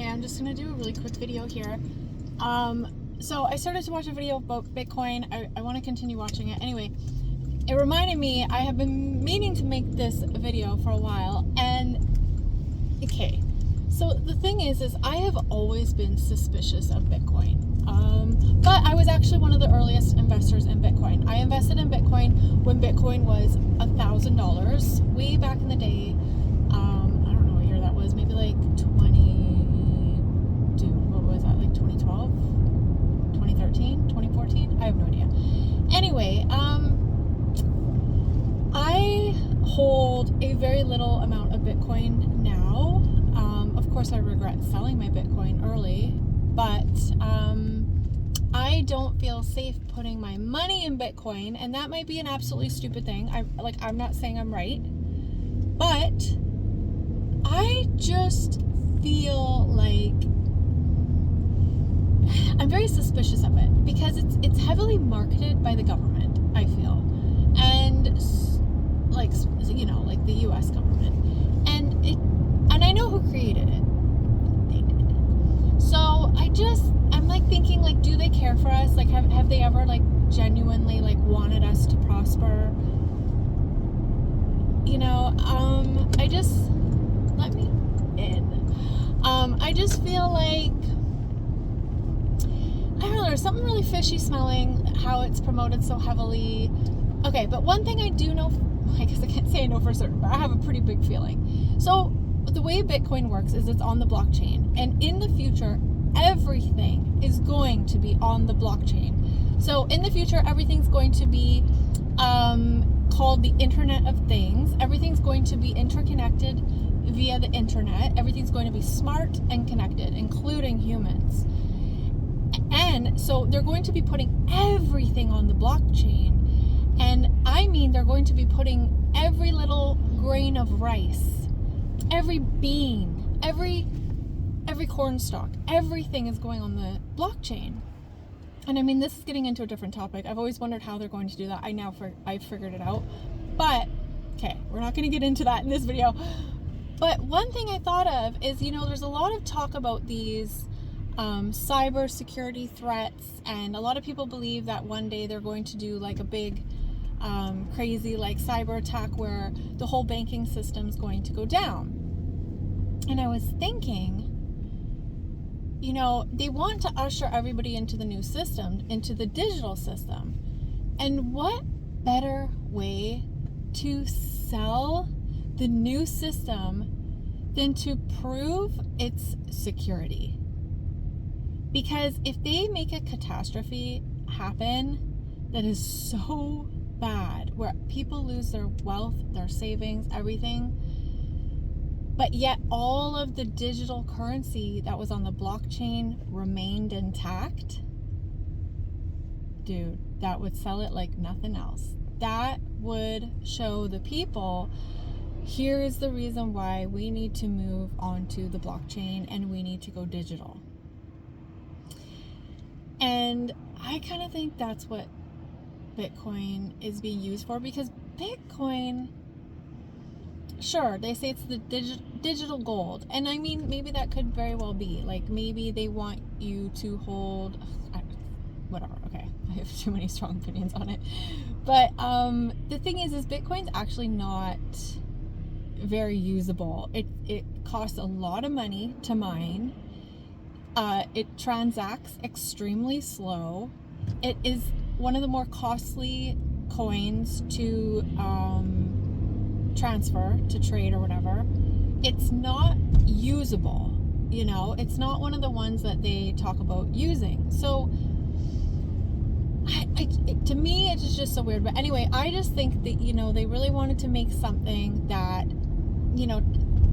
I'm just going to do a really quick video here. So I started to watch a video about Bitcoin. I want to continue watching it. Anyway, it reminded me, I have been meaning to make this video for a while. And, okay, so the thing is I have always been suspicious of Bitcoin. But I was actually one of the earliest investors in Bitcoin. I invested in Bitcoin when Bitcoin was $1,000 way back in the day. I don't know what year that was, maybe like 2012, 2013, 2014? I have no idea. Anyway, I hold a very little amount of Bitcoin now. Of course, I regret selling my Bitcoin early, but I don't feel safe putting my money in Bitcoin, and that might be an absolutely stupid thing. I'm not saying I'm right, but I just feel like I'm very suspicious of it because it's heavily marketed by the government, I feel, and like the U.S. government, and I know who created it. They did. So I'm like thinking, like, do they care for us? Like, have they ever like genuinely like wanted us to prosper? Let me in. I just feel like, I don't know, there's something really fishy smelling how it's promoted so heavily. Okay, but one thing I do know, I guess I can't say I know for certain, but I have a pretty big feeling. So the way Bitcoin works is it's on the blockchain, and in the future, everything is going to be on the blockchain. So in the future, everything's going to be called the Internet of Things. Everything's going to be interconnected via the internet. Everything's going to be smart and connected, including humans. And so they're going to be putting everything on the blockchain. And I mean, they're going to be putting every little grain of rice, every bean, every corn stalk, everything is going on the blockchain. And I mean, this is getting into a different topic. I've always wondered how they're going to do that. I've figured it out. But, okay, we're not going to get into that in this video. But one thing I thought of is, there's a lot of talk about these cyber security threats, and a lot of people believe that one day they're going to do like a big crazy like cyber attack where the whole banking system's going to go down. And I was thinking, they want to usher everybody into the new system, into the digital system. And what better way to sell the new system than to prove its security? Because if they make a catastrophe happen that is so bad, where people lose their wealth, their savings, everything, but yet all of the digital currency that was on the blockchain remained intact, dude, that would sell it like nothing else. That would show the people, here is the reason why we need to move onto the blockchain and we need to go digital. And I kind of think that's what Bitcoin is being used for, because Bitcoin, sure, they say it's the digital gold, and I mean, maybe that could very well be, like, maybe they want you to hold, whatever, okay, I have too many strong opinions on it, but the thing is Bitcoin's actually not very usable. It costs a lot of money to mine. It transacts extremely slow. It is one of the more costly coins to transfer, to trade or whatever. It's not usable, it's not one of the ones that they talk about using. So to me, it's just so weird. But anyway, I just think that, they really wanted to make something that,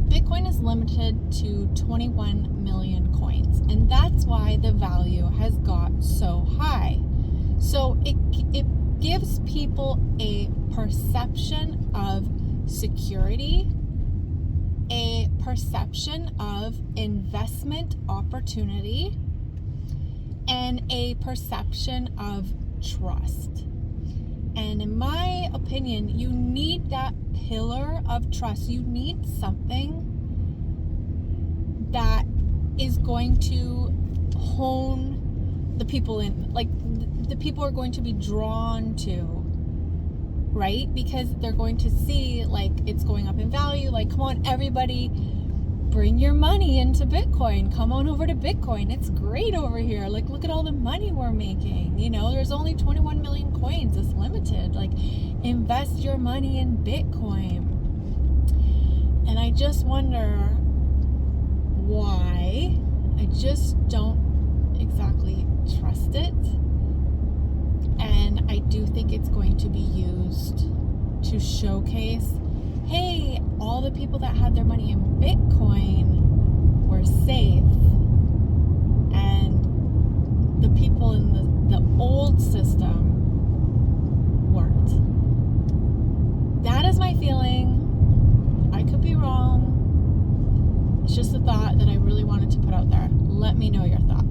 Bitcoin is limited to 21 million coins, and that's why the value has got so high. So it gives people a perception of security, a perception of investment opportunity, and a perception of trust. And in my opinion, you need that pillar of trust. You need something that is going to hone the people in, like, the people are going to be drawn to, right? Because they're going to see, like, it's going up in value. Like, come on, everybody, bring your money into Bitcoin. Come on over to Bitcoin. It's great over here. Like, look at all the money we're making. You know, there's only 21 million coins. It's limited. Like, invest your money in Bitcoin. And I just wonder why. I just don't exactly trust it. And I do think it's going to be used to showcase, hey, all the people that had their money in Bitcoin were safe, and the people in the old system weren't. That is my feeling. I could be wrong. It's just a thought that I really wanted to put out there. Let me know your thoughts.